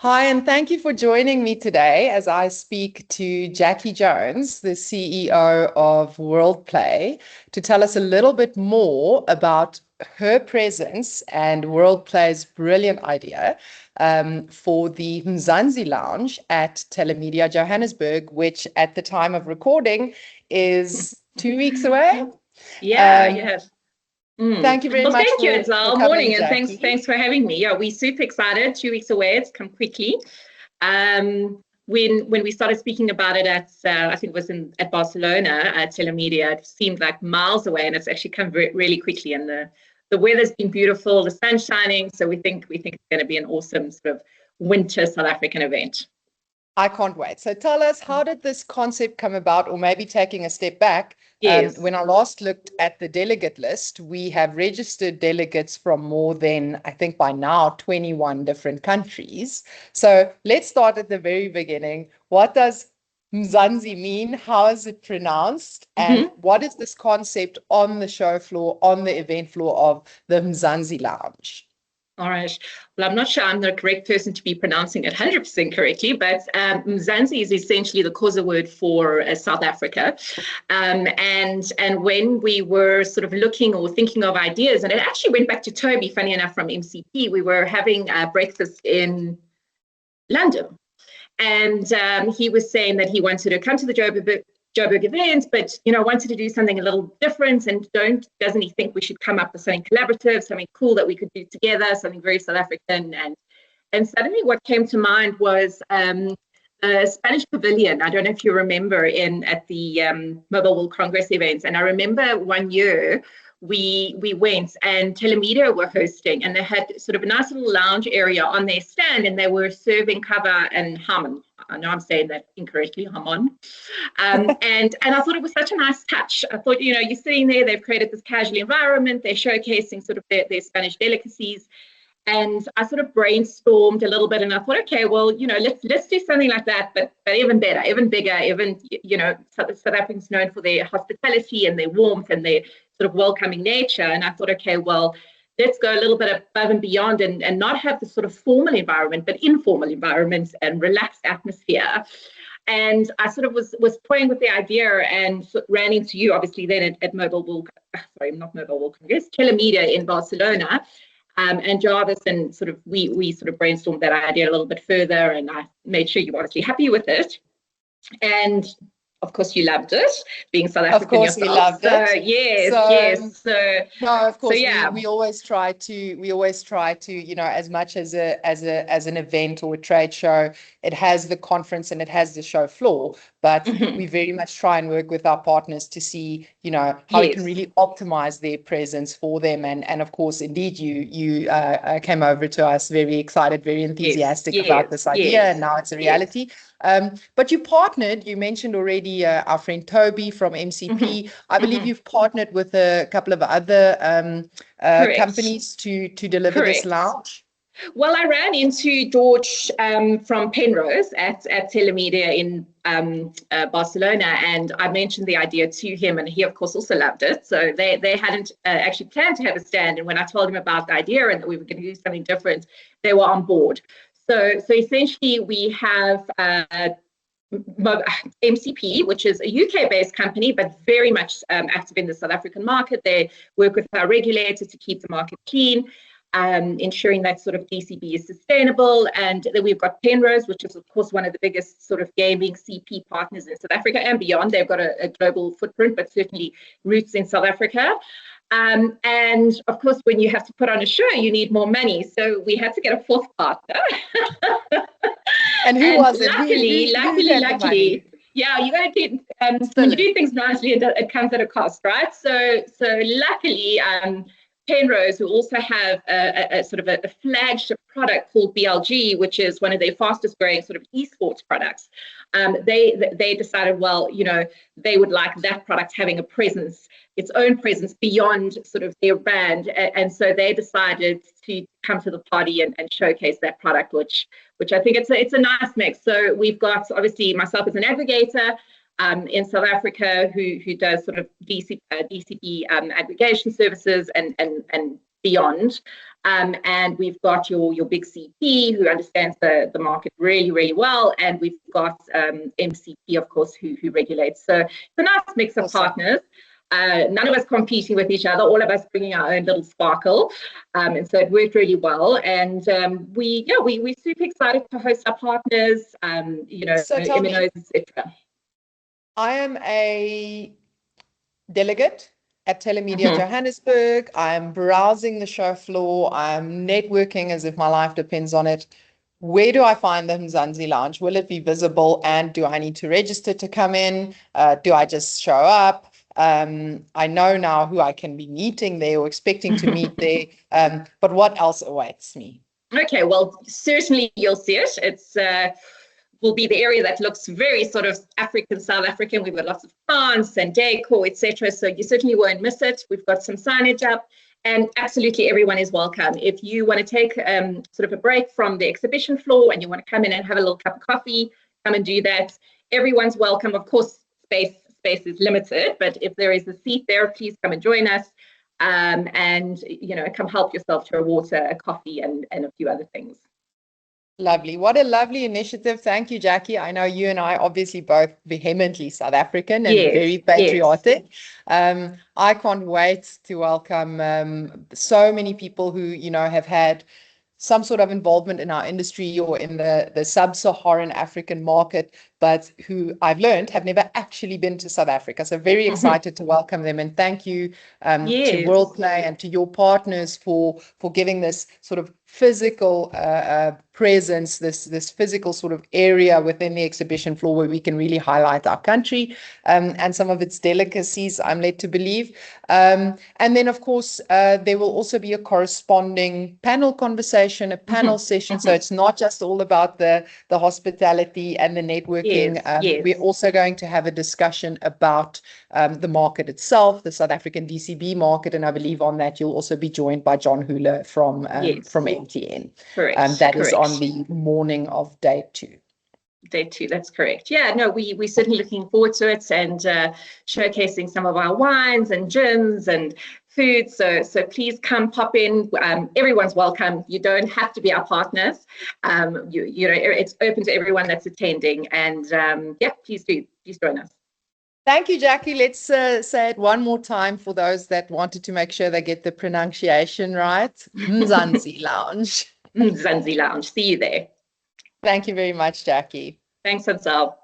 Hi, and thank you for joining me today as I speak to Jacqui Jones, the CEO of Worldplay, to tell us a little bit more about her presence and Worldplay's brilliant idea for the Mzansi Lounge at Telemedia Johannesburg, which at the time of recording is 2 weeks away. Yeah, Um, yes. Mm. Thank you very Well, much thank you, for Anzelle. coming, Morning, and thanks Jacqui. thanks for having me. Yeah, we're super excited. 2 weeks away. It's come quickly. When we started speaking about it at I think it was at Barcelona at Telemedia, it seemed like miles away, and it's actually come really quickly. And the weather's been beautiful, the sun's shining, so we think it's going to be an awesome sort of winter South African event. I can't wait. So tell us, how did this concept come about? Or maybe taking a step back, Yes. when I last looked at the delegate list, we have registered delegates from more than, I think by now, 21 different countries. So let's start at the very beginning. What does Mzansi mean? How is it pronounced? And Mm-hmm. what is this concept on the show floor, on the event floor of the Mzansi Lounge? All right. Well, I'm not sure I'm the correct person to be pronouncing it 100% correctly, but Mzansi is essentially the Xhosa word for South Africa. And when we were sort of looking or thinking of ideas, and it actually went back to Toby, funny enough, from MCP, we were having breakfast in London. And he was saying that he wanted to come to the Joburg event, but wanted to do something a little different, and doesn't he think we should come up with something collaborative, something cool that we could do together, something very South African. And suddenly what came to mind was a Spanish pavilion. I don't know if you remember at the Mobile World Congress events. And I remember one year we went, and Telemedia were hosting, and they had sort of a nice little lounge area on their stand, and they were serving kava and hamon. I know I'm saying that incorrectly, hamon. And I thought it was such a nice touch. I thought, you're sitting there, they've created this casual environment, they're showcasing sort of their Spanish delicacies. And I sort of brainstormed a little bit, and I thought, okay, well, let's do something like that, but even better, even bigger, even, South Africans known for their hospitality and their warmth and their sort of welcoming nature. And I thought, okay, well, let's go a little bit above and beyond, and not have this sort of formal environment, but informal environments and relaxed atmosphere. And I sort of was toying with the idea, and ran into you, obviously, then at Mobile World, sorry, not Mobile World Congress, Telemedia in Barcelona. And Jarvis, and sort of we sort of brainstormed that idea a little bit further, and I made sure you were obviously happy with it. And of course, you loved it, being South African Of course, yourself. we loved So it. yes, So, yes. no, of So course, yeah. we always try to, as much as an event or a trade show, it has the conference and it has the show floor, but Mm-hmm. we very much try and work with our partners to see, how we can Yes. really optimize their presence for them. And of course, indeed, you came over to us very excited, very Yes. enthusiastic about Yes. this idea, and Yes. now it's a Yes. reality. But you mentioned already our friend Toby from Mm-hmm. MCP. I believe Mm-hmm. you've partnered with a couple of other Correct. companies to deliver this Correct. lounge. Well, I ran into George from Penrose at Telemedia in Barcelona, and I mentioned the idea to him, and he, of course, also loved it. So they hadn't actually planned to have a stand, and when I told him about the idea and that we were going to do something different, they were on board. So essentially, we have MCP, which is a UK-based company, but very much active in the South African market. They work with our regulator to keep the market clean, ensuring that sort of DCB is sustainable. And then we've got Penrose, which is, of course, one of the biggest sort of gaming CP partners in South Africa and beyond. They've got a global footprint, but certainly roots in South Africa. And of course, when you have to put on a show, you need more money. So we had to get a fourth partner. And who And was it? Who had the money? yeah, you got to do when you Still, do things nicely, it comes at a cost, right? So luckily, Penrose, who also have a sort of a flagship product called BLG, which is one of their fastest growing sort of esports products. They decided, well, they would like that product having its own presence beyond sort of their brand, and so they decided to come to the party and showcase that product, which I think it's a nice mix. So we've got obviously myself as an aggregator. In South Africa, who does sort of DCP aggregation services and beyond. And we've got your big CP who understands the market really, really well. And we've got MCP, of course, who regulates. So it's a nice mix of partners. None of us competing with each other, all of us bringing our own little sparkle. And so it worked really well. And we're super excited to host our partners, MNOs, etc. I am a delegate at Telemedia Johannesburg. I'm browsing the show floor. I'm networking as if my life depends on it. Where do I find the Mzansi Lounge? Will it be visible? And do I need to register to come in? Do I just show up? I know now who I can be meeting there or expecting to meet there. But what else awaits me? Okay, well, certainly you'll see it. It's will be the area that looks very sort of African, South African. We've got lots of plants and decor, etc. So you certainly won't miss it. We've got some signage up. And absolutely everyone is welcome. If you want to take sort of a break from the exhibition floor and you want to come in and have a little cup of coffee, come and do that. Everyone's welcome. Of course, space is limited, but if there is a seat there, please come and join us. And come help yourself to a water, a coffee, and a few other things. Lovely. What a lovely initiative. Thank you, Jacqui. I know you and I obviously both vehemently South African and very patriotic. Yes. I can't wait to welcome so many people who, have had some sort of involvement in our industry or in the sub-Saharan African market, but who I've learned have never actually been to South Africa. So very excited to welcome them. And thank you to Worldplay and to your partners for giving this sort of physical presence, this physical sort of area within the exhibition floor where we can really highlight our country and some of its delicacies, I'm led to believe. And then, of course, there will also be a corresponding panel conversation, a panel session. So it's not just all about the hospitality and the networking. We're also going to have a discussion about the market itself, the South African DCB market. And I believe on that, you'll also be joined by John Hula from MTN. Correct. That is on the morning of day 2. Day 2, that's correct. Yeah, no, we're certainly looking forward to it and showcasing some of our wines and gins and food. So please come pop in. Everyone's welcome. You don't have to be our partners. It's open to everyone that's attending. And please join us. Thank you, Jacqui. Let's say it one more time for those that wanted to make sure they get the pronunciation right. Mzansi Lounge. Mzansi Lounge. See you there. Thank you very much, Jacqui. Thanks, Anzelle.